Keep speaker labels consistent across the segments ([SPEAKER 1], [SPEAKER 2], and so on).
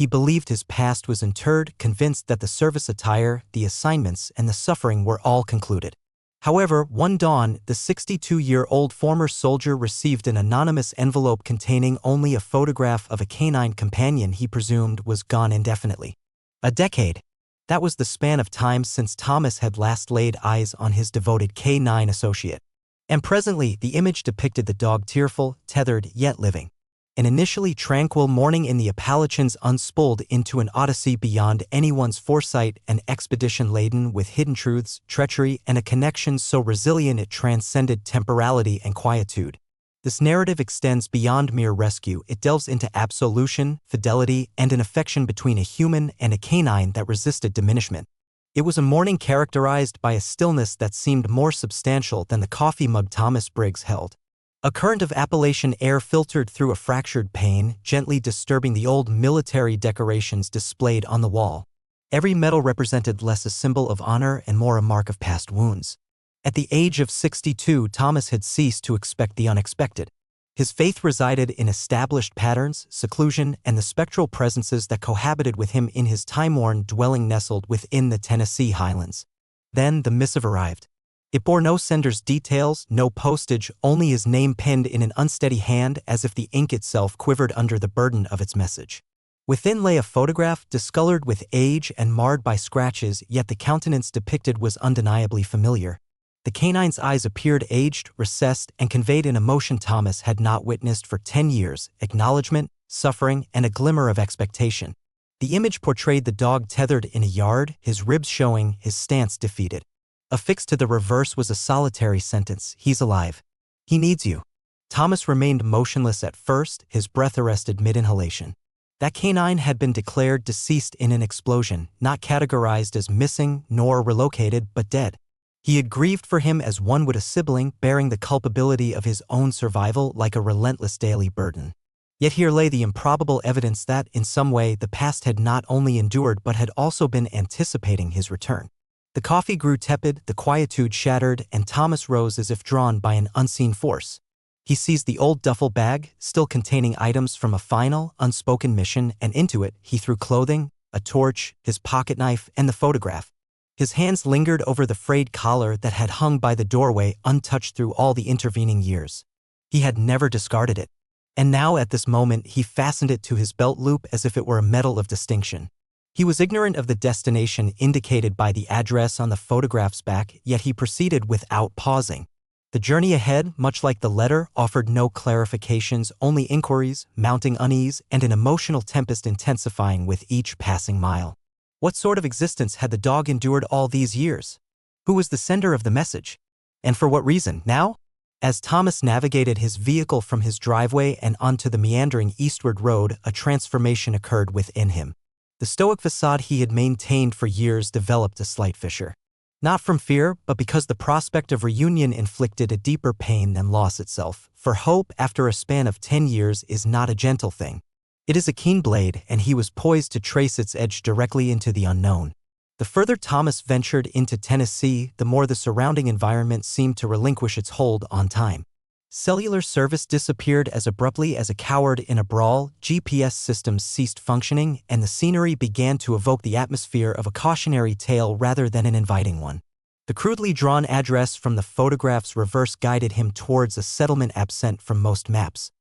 [SPEAKER 1] He believed his past was interred, convinced that the service attire, the assignments, and the suffering were all concluded. However, one dawn, the 62-year-old former soldier received an anonymous envelope containing only a photograph of a canine companion he presumed was gone indefinitely. A decade. That was the span of time since Thomas had last laid eyes on his devoted canine associate. And presently, the image depicted the dog tearful, tethered, yet living. An initially tranquil morning in the Appalachians unspooled into an odyssey beyond anyone's foresight, an expedition laden with hidden truths, treachery, and a connection so resilient it transcended temporality and quietude. This narrative extends beyond mere rescue. It delves into absolution, fidelity, and an affection between a human and a canine that resisted diminishment. It was a morning characterized by a stillness that seemed more substantial than the coffee mug Thomas Briggs held. A current of Appalachian air filtered through a fractured pane, gently disturbing the old military decorations displayed on the wall. Every medal represented less a symbol of honor and more a mark of past wounds. At the age of 62, Thomas had ceased to expect the unexpected. His faith resided in established patterns, seclusion, and the spectral presences that cohabited with him in his time-worn dwelling nestled within the Tennessee highlands. Then the missive arrived. It bore no sender's details, no postage, only his name penned in an unsteady hand as if the ink itself quivered under the burden of its message. Within lay a photograph, discolored with age and marred by scratches, yet the countenance depicted was undeniably familiar. The canine's eyes appeared aged, recessed, and conveyed an emotion Thomas had not witnessed for 10 years, acknowledgement, suffering, and a glimmer of expectation. The image portrayed the dog tethered in a yard, his ribs showing, his stance defeated. Affixed to the reverse was a solitary sentence: "He's alive. He needs you." Thomas remained motionless at first, his breath arrested mid-inhalation. That canine had been declared deceased in an explosion, not categorized as missing nor relocated, but dead. He had grieved for him as one would a sibling, bearing the culpability of his own survival like a relentless daily burden. Yet here lay the improbable evidence that, in some way, the past had not only endured but had also been anticipating his return. The coffee grew tepid, the quietude shattered, and Thomas rose as if drawn by an unseen force. He seized the old duffel bag, still containing items from a final, unspoken mission, and into it he threw clothing, a torch, his pocketknife, and the photograph. His hands lingered over the frayed collar that had hung by the doorway untouched through all the intervening years. He had never discarded it. And now, at this moment, he fastened it to his belt loop as if it were a medal of distinction. He was ignorant of the destination indicated by the address on the photograph's back, yet he proceeded without pausing. The journey ahead, much like the letter, offered no clarifications, only inquiries, mounting unease, and an emotional tempest intensifying with each passing mile. What sort of existence had the dog endured all these years? Who was the sender of the message? And for what reason, now? As Thomas navigated his vehicle from his driveway and onto the meandering eastward road, a transformation occurred within him. The stoic facade he had maintained for years developed a slight fissure. Not from fear, but because the prospect of reunion inflicted a deeper pain than loss itself, for hope after a span of 10 years is not a gentle thing. It is a keen blade, and he was poised to trace its edge directly into the unknown. The further Thomas ventured into Tennessee, the more the surrounding environment seemed to relinquish its hold on time. Cellular service disappeared as abruptly as a coward in a brawl, GPS systems ceased functioning, and the scenery began to evoke the atmosphere of a cautionary tale rather than an inviting one. The crudely drawn address from the photograph's reverse guided him towards a settlement absent from most maps,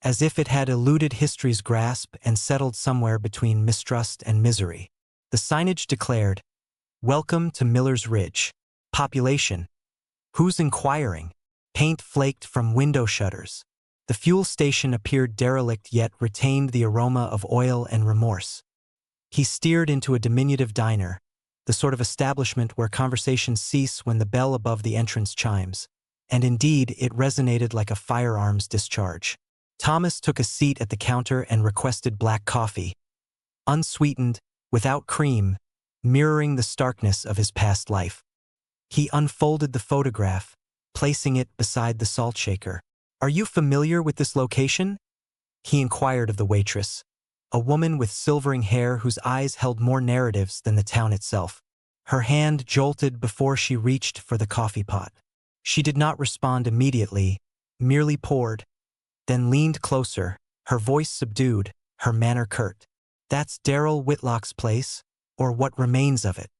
[SPEAKER 1] as if it had eluded history's grasp and settled somewhere between mistrust and misery. The signage declared, "Welcome to Miller's Ridge. Population. Who's inquiring?" Paint flaked from window shutters. The fuel station appeared derelict yet retained the aroma of oil and remorse. He steered into a diminutive diner, the sort of establishment where conversations cease when the bell above the entrance chimes. And indeed, it resonated like a firearms discharge. Thomas took a seat at the counter and requested black coffee, unsweetened, without cream, mirroring the starkness of his past life. He unfolded the photograph, placing it beside the salt shaker. "Are you familiar with this location?" he inquired of the waitress, a woman with silvering hair whose eyes held more narratives than the town itself. Her hand jolted before she reached for the coffee pot. She did not respond immediately, merely poured, then leaned closer, her voice subdued, her manner curt. That's Darrell Whitlock's place, or what remains of it.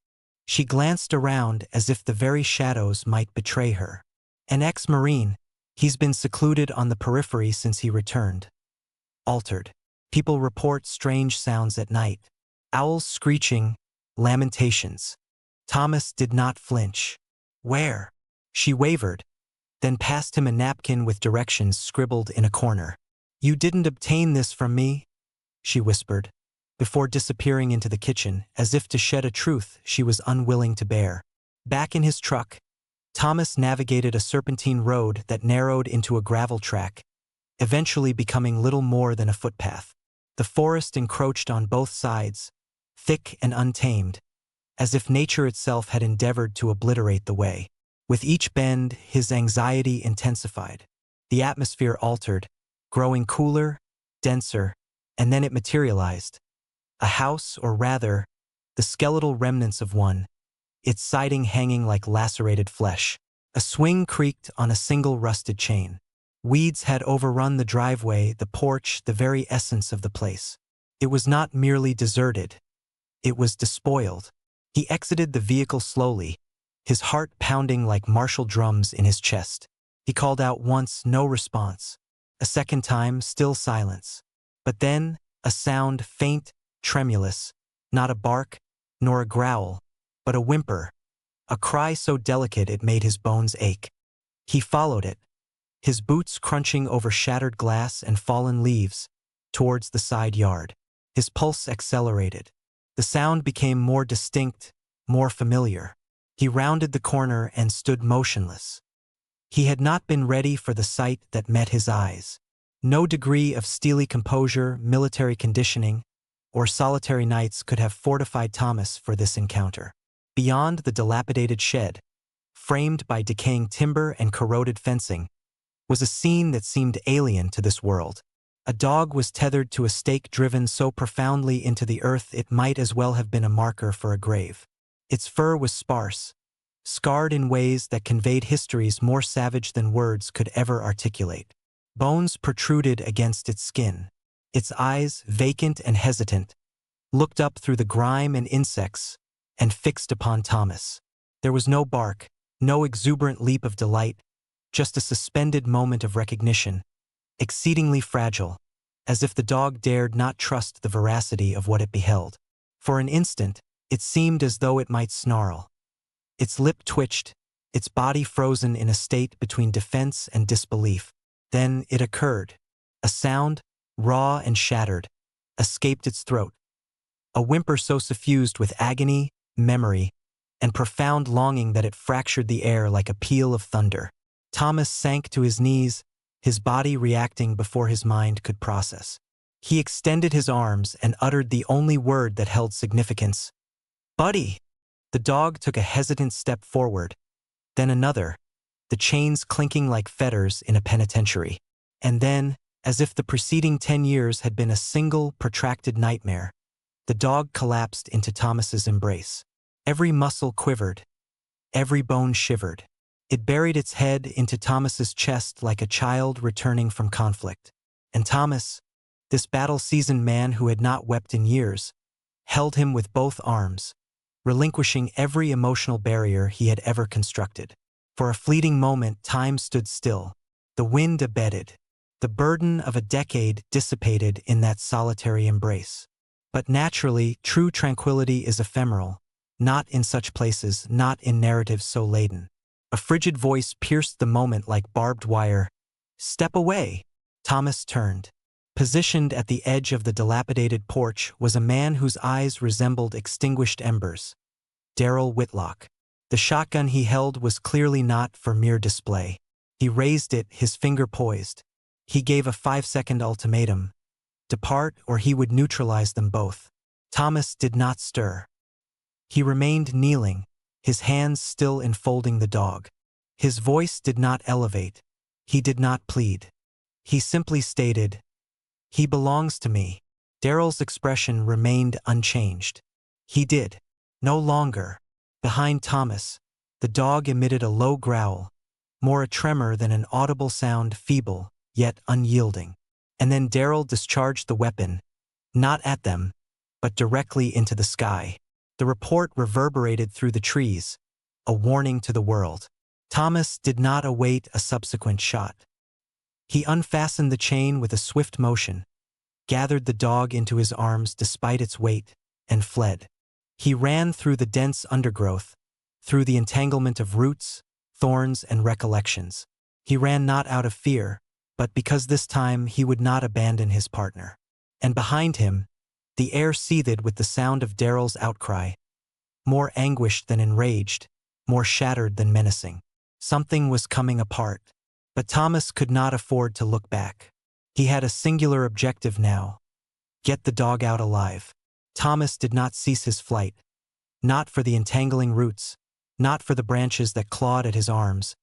[SPEAKER 1] She glanced around as if the very shadows might betray her. An ex-Marine, he's been secluded on the periphery since he returned. Altered. People report strange sounds at night. Owls screeching, lamentations. Thomas did not flinch. Where? She wavered, then passed him a napkin with directions scribbled in a corner. You didn't obtain this from me, she whispered, before disappearing into the kitchen, as if to shed a truth she was unwilling to bear. Back in his truck, Thomas navigated a serpentine road that narrowed into a gravel track, eventually becoming little more than a footpath. The forest encroached on both sides, thick and untamed, as if nature itself had endeavored to obliterate the way. With each bend, his anxiety intensified. The atmosphere altered, growing cooler, denser, and then it materialized. A house, or rather, the skeletal remnants of one, its siding hanging like lacerated flesh. A swing creaked on a single rusted chain. Weeds had overrun the driveway, the porch, the very essence of the place. It was not merely deserted. It was despoiled. He exited the vehicle slowly, his heart pounding like martial drums in his chest. He called out once, no response. A second time, still silence. But then, a sound, faint, tremulous, not a bark, nor a growl, but a whimper, a cry so delicate it made his bones ache. He followed it, his boots crunching over shattered glass and fallen leaves, towards the side yard. His pulse accelerated. The sound became more distinct, more familiar. He rounded the corner and stood motionless. He had not been ready for the sight that met his eyes. No degree of steely composure, military conditioning, or solitary nights could have fortified Thomas for this encounter. Beyond the dilapidated shed, framed by decaying timber and corroded fencing, was a scene that seemed alien to this world. A dog was tethered to a stake driven so profoundly into the earth it might as well have been a marker for a grave. Its fur was sparse, scarred in ways that conveyed histories more savage than words could ever articulate. Bones protruded against its skin. Its eyes, vacant and hesitant, looked up through the grime and insects and fixed upon Thomas. There was no bark, no exuberant leap of delight, just a suspended moment of recognition, exceedingly fragile, as if the dog dared not trust the veracity of what it beheld. For an instant, it seemed as though it might snarl. Its lip twitched, its body frozen in a state between defense and disbelief. Then it occurred. A sound, raw and shattered, escaped its throat. A whimper so suffused with agony, memory, and profound longing that it fractured the air like a peal of thunder. Thomas sank to his knees, his body reacting before his mind could process. He extended his arms and uttered the only word that held significance. "Buddy!" The dog took a hesitant step forward, then another, the chains clinking like fetters in a penitentiary. And then, as if the preceding 10 years had been a single, protracted nightmare, the dog collapsed into Thomas's embrace. Every muscle quivered, every bone shivered. It buried its head into Thomas's chest like a child returning from conflict. And Thomas, this battle-seasoned man who had not wept in years, held him with both arms, relinquishing every emotional barrier he had ever constructed. For a fleeting moment, time stood still. The wind abated. The burden of a decade dissipated in that solitary embrace. But naturally, true tranquility is ephemeral, not in such places, not in narratives so laden. A frigid voice pierced the moment like barbed wire. "Step away!" Thomas turned. Positioned at the edge of the dilapidated porch was a man whose eyes resembled extinguished embers. Darrell Whitlock. The shotgun he held was clearly not for mere display. He raised it, his finger poised. He gave a 5-second ultimatum. Depart or he would neutralize them both. Thomas did not stir. He remained kneeling, his hands still enfolding the dog. His voice did not elevate. He did not plead. He simply stated, "He belongs to me." Darrell's expression remained unchanged. He did. No longer. Behind Thomas, the dog emitted a low growl, more a tremor than an audible sound, feeble, yet unyielding. And then Darrell discharged the weapon, not at them, but directly into the sky. The report reverberated through the trees, a warning to the world. Thomas did not await a subsequent shot. He unfastened the chain with a swift motion, gathered the dog into his arms despite its weight, and fled. He ran through the dense undergrowth, through the entanglement of roots, thorns, and recollections. He ran not out of fear, but because this time he would not abandon his partner. And behind him, the air seethed with the sound of Daryl's outcry, more anguished than enraged, more shattered than menacing. Something was coming apart, but Thomas could not afford to look back. He had a singular objective now: get the dog out alive. Thomas did not cease his flight, not for the entangling roots, not for the branches that clawed at his arms,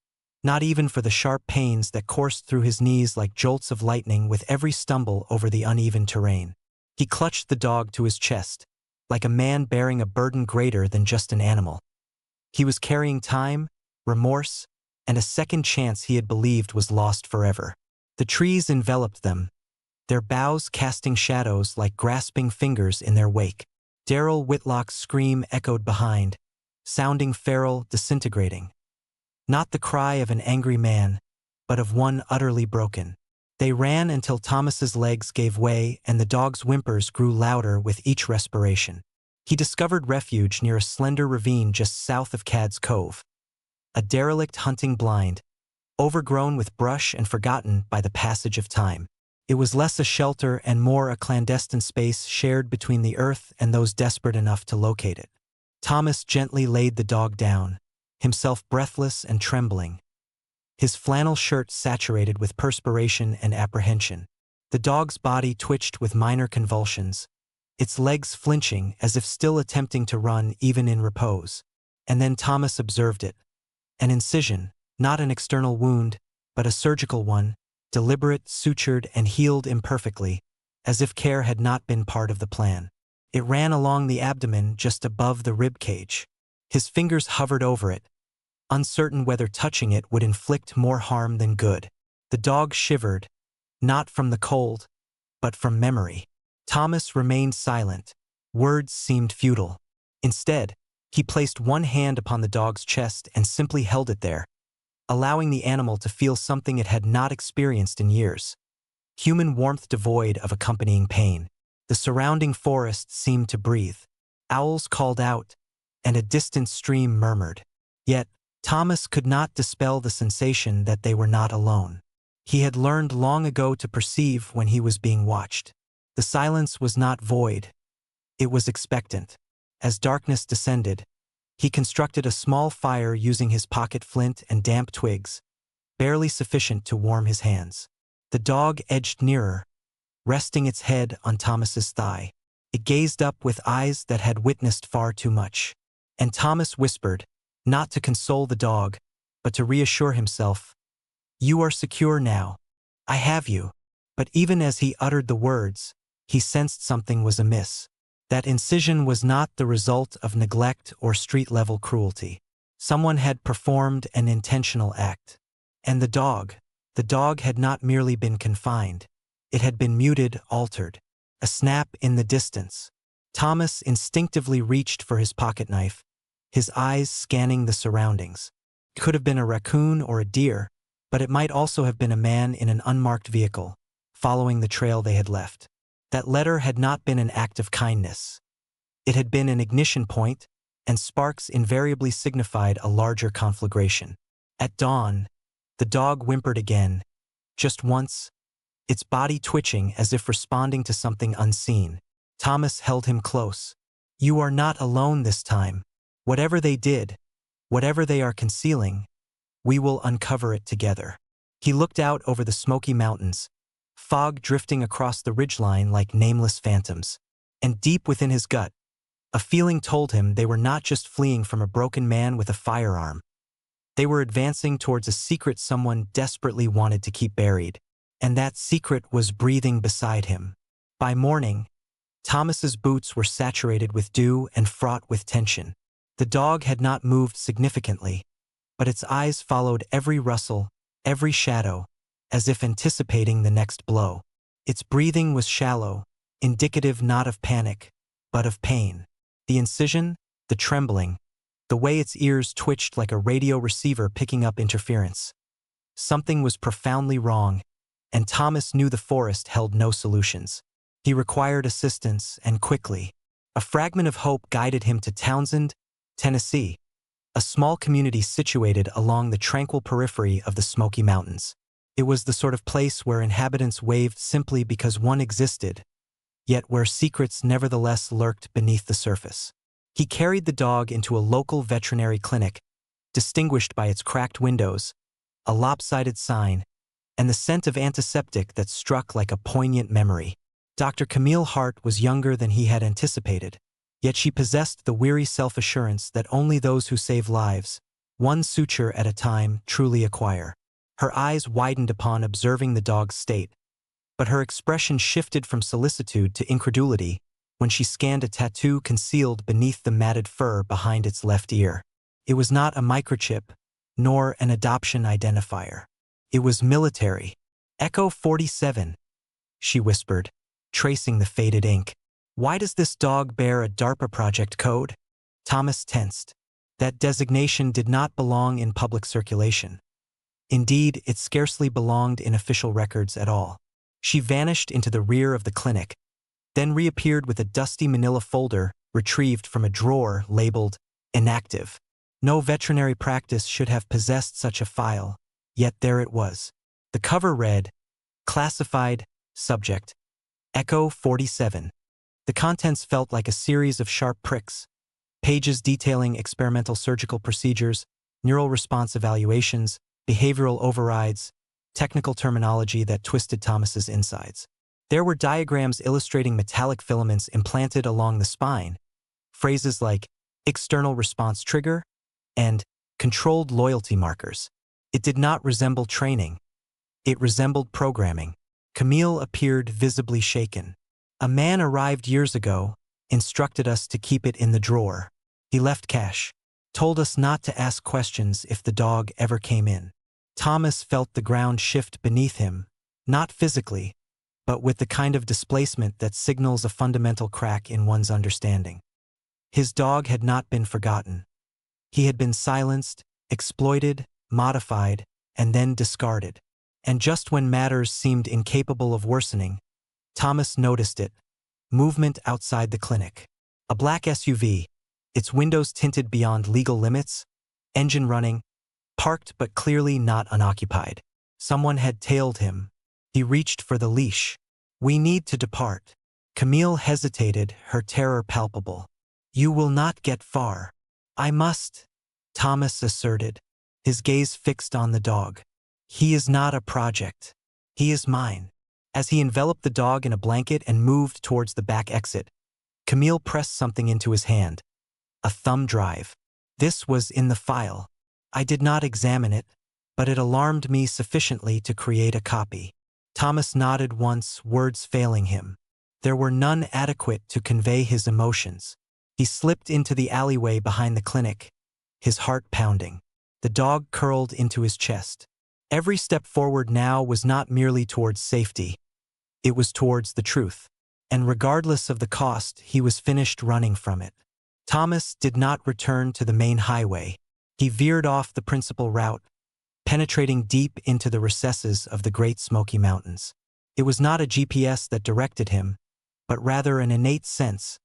[SPEAKER 1] not even for the sharp pains that coursed through his knees like jolts of lightning with every stumble over the uneven terrain. He clutched the dog to his chest, like a man bearing a burden greater than just an animal. He was carrying time, remorse, and a second chance he had believed was lost forever. The trees enveloped them, their boughs casting shadows like grasping fingers in their wake. Daryl Whitlock's scream echoed behind, sounding feral, disintegrating. Not the cry of an angry man, but of one utterly broken. They ran until Thomas's legs gave way and the dog's whimpers grew louder with each respiration. He discovered refuge near a slender ravine just south of Cad's Cove. A derelict hunting blind, overgrown with brush and forgotten by the passage of time. It was less a shelter and more a clandestine space shared between the earth and those desperate enough to locate it. Thomas gently laid the dog down, himself breathless and trembling, his flannel shirt saturated with perspiration and apprehension. The dog's body twitched with minor convulsions, its legs flinching as if still attempting to run even in repose. And then Thomas observed it. An incision, not an external wound, but a surgical one, deliberate, sutured, and healed imperfectly, as if care had not been part of the plan. It ran along the abdomen just above the rib cage. His fingers hovered over it, uncertain whether touching it would inflict more harm than good. The dog shivered, not from the cold, but from memory. Thomas remained silent. Words seemed futile. Instead, he placed one hand upon the dog's chest and simply held it there, allowing the animal to feel something it had not experienced in years. Human warmth devoid of accompanying pain. The surrounding forest seemed to breathe. Owls called out, and a distant stream murmured. Yet, Thomas could not dispel the sensation that they were not alone. He had learned long ago to perceive when he was being watched. The silence was not void. It was expectant. As darkness descended, he constructed a small fire using his pocket flint and damp twigs, barely sufficient to warm his hands. The dog edged nearer, resting its head on Thomas's thigh. It gazed up with eyes that had witnessed far too much. And Thomas whispered, not to console the dog, but to reassure himself, "You are secure now. I have you." But even as he uttered the words, he sensed something was amiss. That incision was not the result of neglect or street-level cruelty. Someone had performed an intentional act. And the dog had not merely been confined. It had been muted, altered. A snap in the distance. Thomas instinctively reached for his pocket knife, his eyes scanning the surroundings. It could have been a raccoon or a deer, but it might also have been a man in an unmarked vehicle, following the trail they had left. That letter had not been an act of kindness. It had been an ignition point, and sparks invariably signified a larger conflagration. At dawn, the dog whimpered again, just once, its body twitching as if responding to something unseen. Thomas held him close. "You are not alone this time. Whatever they did, whatever they are concealing, we will uncover it together." He looked out over the smoky mountains, fog drifting across the ridgeline like nameless phantoms. And deep within his gut, a feeling told him they were not just fleeing from a broken man with a firearm. They were advancing towards a secret someone desperately wanted to keep buried. And that secret was breathing beside him. By morning, Thomas's boots were saturated with dew and fraught with tension. The dog had not moved significantly, but its eyes followed every rustle, every shadow, as if anticipating the next blow. Its breathing was shallow, indicative not of panic, but of pain. The incision, the trembling, the way its ears twitched like a radio receiver picking up interference. Something was profoundly wrong, and Thomas knew the forest held no solutions. He required assistance, and quickly. A fragment of hope guided him to Townsend, Tennessee, a small community situated along the tranquil periphery of the Smoky Mountains. It was the sort of place where inhabitants waved simply because one existed, yet where secrets nevertheless lurked beneath the surface. He carried the dog into a local veterinary clinic, distinguished by its cracked windows, a lopsided sign, and the scent of antiseptic that struck like a poignant memory. Dr. Camille Hart was younger than he had anticipated, yet she possessed the weary self-assurance that only those who save lives, one suture at a time, truly acquire. Her eyes widened upon observing the dog's state, but her expression shifted from solicitude to incredulity when she scanned a tattoo concealed beneath the matted fur behind its left ear. It was not a microchip, nor an adoption identifier. It was military. Echo 47, she whispered, tracing the faded ink. Why does this dog bear a DARPA project code? Thomas tensed. That designation did not belong in public circulation. Indeed, it scarcely belonged in official records at all. She vanished into the rear of the clinic, then reappeared with a dusty manila folder retrieved from a drawer labeled inactive. No veterinary practice should have possessed such a file, yet there it was. The cover read, Classified, Subject, Echo 47. The contents felt like a series of sharp pricks, pages detailing experimental surgical procedures, neural response evaluations, behavioral overrides, technical terminology that twisted Thomas's insides. There were diagrams illustrating metallic filaments implanted along the spine, phrases like external response trigger and controlled loyalty markers. It did not resemble training. It resembled programming. Camille appeared visibly shaken. A man arrived years ago, instructed us to keep it in the drawer. He left cash, told us not to ask questions if the dog ever came in. Thomas felt the ground shift beneath him, not physically, but with the kind of displacement that signals a fundamental crack in one's understanding. His dog had not been forgotten. He had been silenced, exploited, modified, and then discarded. And just when matters seemed incapable of worsening, Thomas noticed it. Movement outside the clinic. A black SUV, its windows tinted beyond legal limits, engine running, parked but clearly not unoccupied. Someone had tailed him. He reached for the leash. We need to depart. Camille hesitated, her terror palpable. You will not get far. I must, Thomas asserted, his gaze fixed on the dog. He is not a project. He is mine. As he enveloped the dog in a blanket and moved towards the back exit, Camille pressed something into his hand. A thumb drive. This was in the file. I did not examine it, but it alarmed me sufficiently to create a copy. Thomas nodded once, words failing him. There were none adequate to convey his emotions. He slipped into the alleyway behind the clinic, his heart pounding. The dog curled into his chest. Every step forward now was not merely towards safety. It was towards the truth. And regardless of the cost, he was finished running from it. Thomas did not return to the main highway. He veered off the principal route, penetrating deep into the recesses of the Great Smoky Mountains. It was not a GPS that directed him, but rather an innate sense,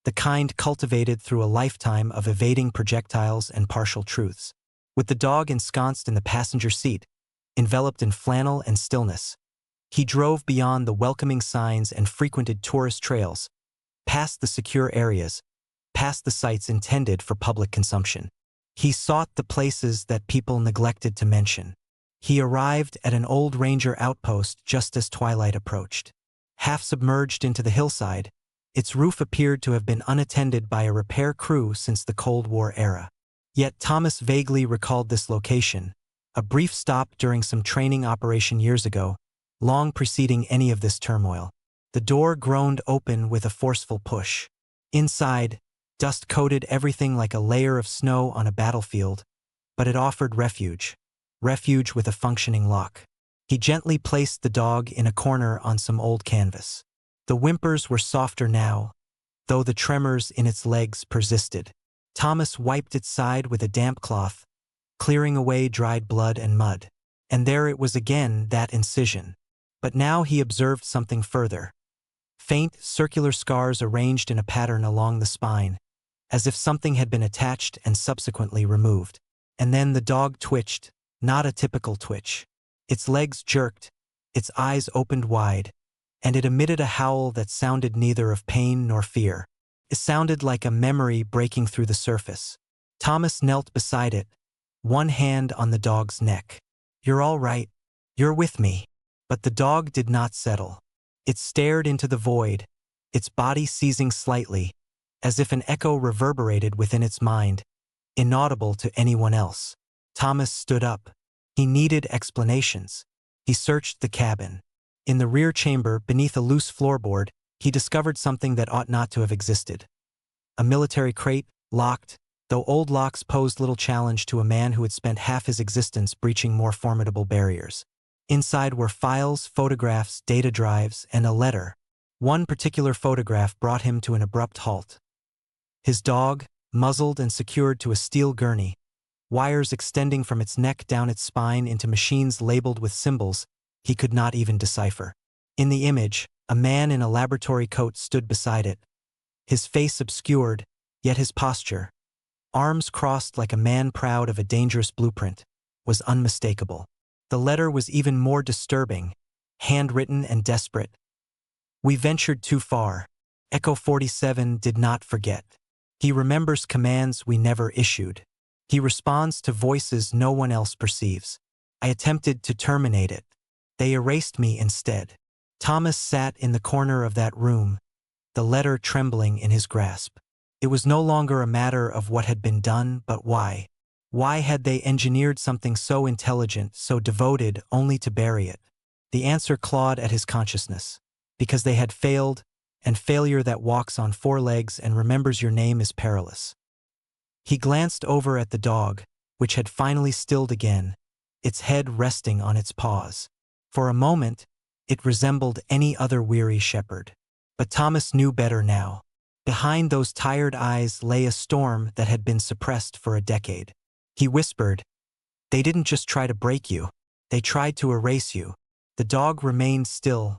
[SPEAKER 1] the kind cultivated through a lifetime of evading projectiles and partial truths. With the dog ensconced in the passenger seat, enveloped in flannel and stillness, he drove beyond the welcoming signs and frequented tourist trails, past the secure areas, past the sites intended for public consumption. He sought the places that people neglected to mention. He arrived at an old ranger outpost just as twilight approached. Half submerged into the hillside, its roof appeared to have been unattended by a repair crew since the Cold War era. Yet Thomas vaguely recalled this location, a brief stop during some training operation years ago, long preceding any of this turmoil. The door groaned open with a forceful push. Inside, dust coated everything like a layer of snow on a battlefield, but it offered refuge with a functioning lock. He gently placed the dog in a corner on some old canvas. The whimpers were softer now, though the tremors in its legs persisted. Thomas wiped its side with a damp cloth, clearing away dried blood and mud. And there it was again, that incision. But now he observed something further. Faint, circular scars arranged in a pattern along the spine, as if something had been attached and subsequently removed. And then the dog twitched, not a typical twitch. Its legs jerked, its eyes opened wide, and it emitted a howl that sounded neither of pain nor fear. It sounded like a memory breaking through the surface. Thomas knelt beside it, one hand on the dog's neck. "You're all right. You're with me." But the dog did not settle. It stared into the void, its body seizing slightly, as if an echo reverberated within its mind, inaudible to anyone else. Thomas stood up. He needed explanations. He searched the cabin. In the rear chamber, beneath a loose floorboard, he discovered something that ought not to have existed. A military crate, locked, though old locks posed little challenge to a man who had spent half his existence breaching more formidable barriers. Inside were files, photographs, data drives, and a letter. One particular photograph brought him to an abrupt halt. His dog, muzzled and secured to a steel gurney, wires extending from its neck down its spine into machines labeled with symbols he could not even decipher. In the image, a man in a laboratory coat stood beside it, his face obscured, yet his posture, arms crossed like a man proud of a dangerous blueprint, was unmistakable. The letter was even more disturbing, handwritten and desperate. "We ventured too far. Echo 47 did not forget. He remembers commands we never issued. He responds to voices no one else perceives. I attempted to terminate it. They erased me instead." Thomas sat in the corner of that room, the letter trembling in his grasp. It was no longer a matter of what had been done, but why. Why had they engineered something so intelligent, so devoted, only to bury it? The answer clawed at his consciousness. Because they had failed, and failure that walks on four legs and remembers your name is perilous. He glanced over at the dog, which had finally stilled again, its head resting on its paws. For a moment, it resembled any other weary shepherd. But Thomas knew better now. Behind those tired eyes lay a storm that had been suppressed for a decade. He whispered, "They didn't just try to break you. They tried to erase you." The dog remained still,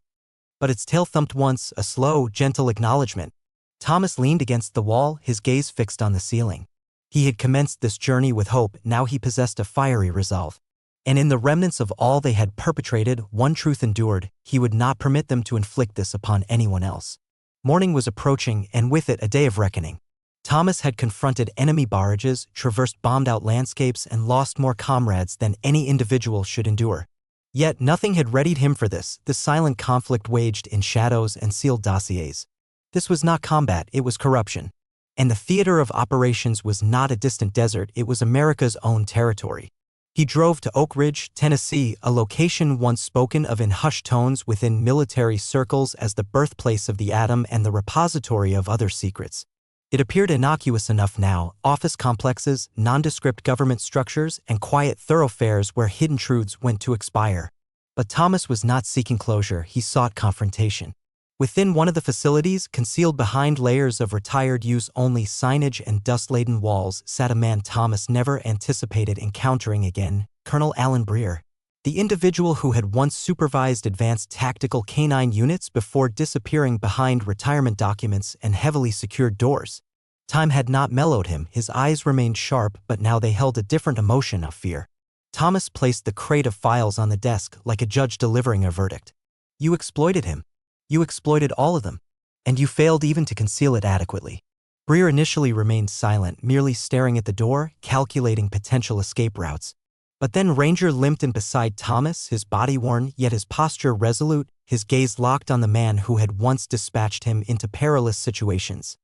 [SPEAKER 1] but its tail thumped once, a slow, gentle acknowledgement. Thomas leaned against the wall, his gaze fixed on the ceiling. He had commenced this journey with hope, now he possessed a fiery resolve. And in the remnants of all they had perpetrated, one truth endured: he would not permit them to inflict this upon anyone else. Morning was approaching, and with it a day of reckoning. Thomas had confronted enemy barrages, traversed bombed-out landscapes, and lost more comrades than any individual should endure. Yet nothing had readied him for this silent conflict waged in shadows and sealed dossiers. This was not combat, it was corruption. And the theater of operations was not a distant desert, it was America's own territory. He drove to Oak Ridge, Tennessee, a location once spoken of in hushed tones within military circles as the birthplace of the atom and the repository of other secrets. It appeared innocuous enough now: office complexes, nondescript government structures, and quiet thoroughfares where hidden truths went to expire. But Thomas was not seeking closure, he sought confrontation. Within one of the facilities, concealed behind layers of retired use-only signage and dust-laden walls, sat a man Thomas never anticipated encountering again: Colonel Alan Breer. The individual who had once supervised advanced tactical canine units before disappearing behind retirement documents and heavily secured doors. Time had not mellowed him, his eyes remained sharp, but now they held a different emotion of fear. Thomas placed the crate of files on the desk like a judge delivering a verdict. "You exploited him. You exploited all of them. And you failed even to conceal it adequately." Breer initially remained silent, merely staring at the door, calculating potential escape routes. But then Ranger limped in beside Thomas, his body worn, yet his posture resolute, his gaze locked on the man who had once dispatched him into perilous situations.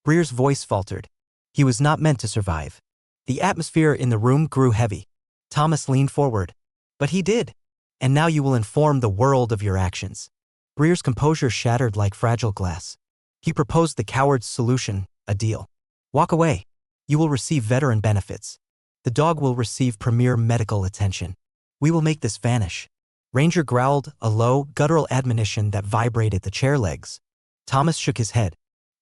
[SPEAKER 1] Breer's voice faltered. He was not meant to survive. The atmosphere in the room grew heavy. Thomas leaned forward. "But he did. And now you will inform the world of your actions." Breer's composure shattered like fragile glass. He proposed the coward's solution: a deal. "Walk away. You will receive veteran benefits. The dog will receive premier medical attention. We will make this vanish." Ranger growled, a low, guttural admonition that vibrated the chair legs. Thomas shook his head.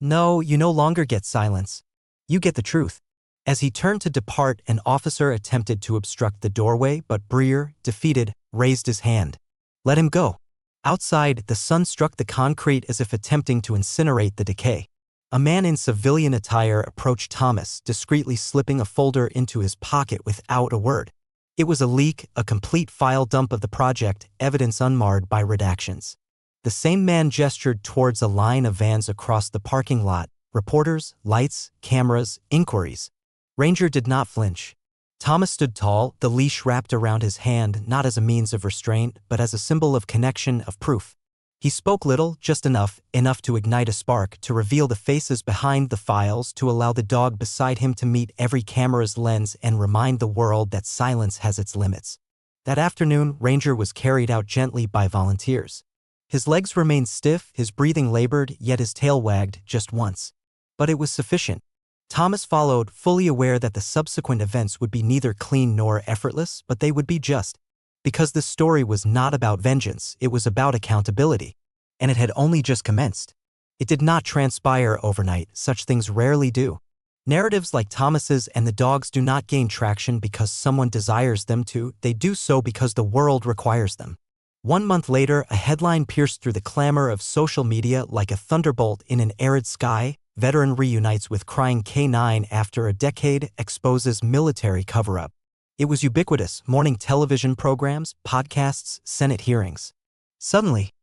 [SPEAKER 1] No, you no longer get silence. You get the truth. As he turned to depart, an officer attempted to obstruct the doorway, but Breer, defeated, raised his hand. Let him go. Outside, the sun struck the concrete as if attempting to incinerate the decay. A man in civilian attire approached Thomas, discreetly slipping a folder into his pocket without a word. It was a leak, a complete file dump of the project, evidence unmarred by redactions. The same man gestured towards a line of vans across the parking lot, reporters, lights, cameras, inquiries. Ranger did not flinch. Thomas stood tall, the leash wrapped around his hand not as a means of restraint, but as a symbol of connection, of proof. He spoke little, just enough to ignite a spark, to reveal the faces behind the files, to allow the dog beside him to meet every camera's lens and remind the world that silence has its limits. That afternoon, Ranger was carried out gently by volunteers. His legs remained stiff, his breathing labored, yet his tail wagged just once. But it was sufficient. Thomas followed, fully aware that the subsequent events would be neither clean nor effortless, but they would be just. Because this story was not about vengeance, it was about accountability. And it had only just commenced. It did not transpire overnight, such things rarely do. Narratives like Thomas's and the dog's do not gain traction because someone desires them to, they do so because the world requires them. 1 month later, a headline pierced through the clamor of social media like a thunderbolt in an arid sky. Veteran reunites with crying K9 after a decade, exposes military cover-up. It was ubiquitous, morning television programs, podcasts, Senate hearings. Suddenly,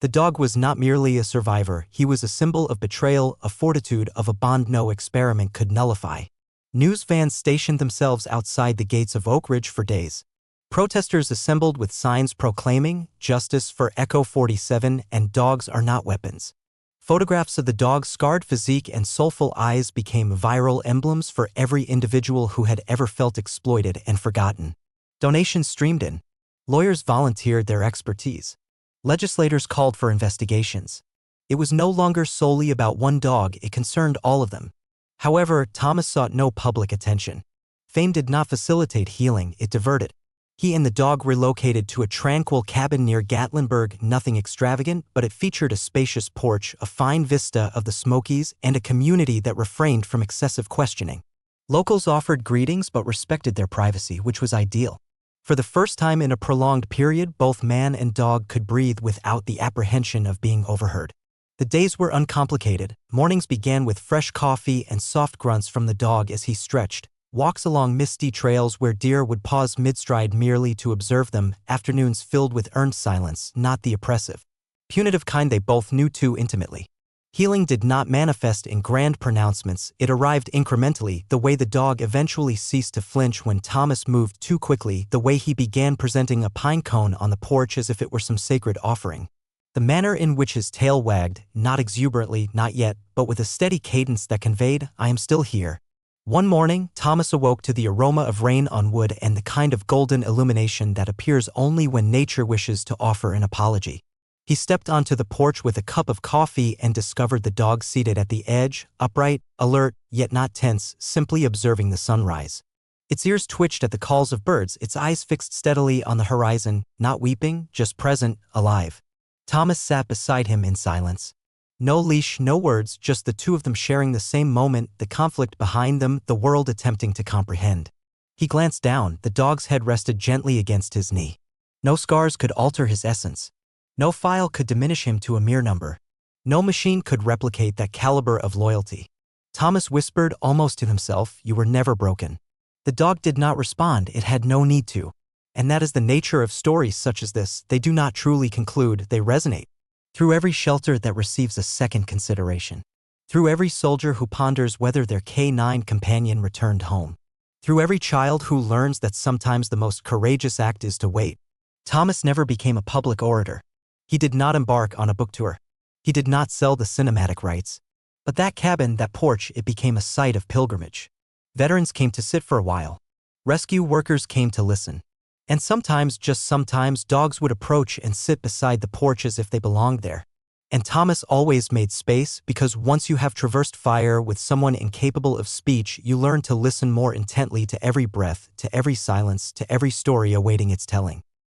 [SPEAKER 1] the dog was not merely a survivor, he was a symbol of betrayal, a fortitude of a bond no experiment could nullify. News vans stationed themselves outside the gates of Oak Ridge for days. Protesters assembled with signs proclaiming, "Justice for Echo 47 and dogs are not weapons." Photographs of the dog's scarred physique and soulful eyes became viral emblems for every individual who had ever felt exploited and forgotten. Donations streamed in. Lawyers volunteered their expertise. Legislators called for investigations. It was no longer solely about one dog, it concerned all of them. However, Thomas sought no public attention. Fame did not facilitate healing, it diverted. He and the dog relocated to a tranquil cabin near Gatlinburg, nothing extravagant, but it featured a spacious porch, a fine vista of the Smokies, and a community that refrained from excessive questioning. Locals offered greetings but respected their privacy, which was ideal. For the first time in a prolonged period, both man and dog could breathe without the apprehension of being overheard. The days were uncomplicated. Mornings began with fresh coffee and soft grunts from the dog as he stretched. Walks along misty trails where deer would pause mid-stride merely to observe them, afternoons filled with earned silence, not the oppressive, punitive kind they both knew too intimately. Healing did not manifest in grand pronouncements, it arrived incrementally, the way the dog eventually ceased to flinch when Thomas moved too quickly, the way he began presenting a pine cone on the porch as if it were some sacred offering. The manner in which his tail wagged, not exuberantly, not yet, but with a steady cadence that conveyed, "I am still here." One morning, Thomas awoke to the aroma of rain on wood and the kind of golden illumination that appears only when nature wishes to offer an apology. He stepped onto the porch with a cup of coffee and discovered the dog seated at the edge, upright, alert, yet not tense, simply observing the sunrise. Its ears twitched at the calls of birds, its eyes fixed steadily on the horizon, not weeping, just present, alive. Thomas sat beside him in silence. No leash, no words, just the two of them sharing the same moment, the conflict behind them, the world attempting to comprehend. He glanced down, the dog's head rested gently against his knee. No scars could alter his essence. No file could diminish him to a mere number. No machine could replicate that caliber of loyalty. Thomas whispered almost to himself, "You were never broken." The dog did not respond, it had no need to. And that is the nature of stories such as this, they do not truly conclude, they resonate. Through every shelter that receives a second consideration. Through every soldier who ponders whether their K9 companion returned home. Through every child who learns that sometimes the most courageous act is to wait. Thomas never became a public orator. He did not embark on a book tour. He did not sell the cinematic rights. But that cabin, that porch, it became a site of pilgrimage. Veterans came to sit for a while. Rescue workers came to listen. And sometimes, just sometimes, dogs would approach and sit beside the porch as if they belonged there. And Thomas always made space because once you have traversed fire with someone incapable of speech, you learn to listen more intently to every breath, to every silence, to every story awaiting its telling.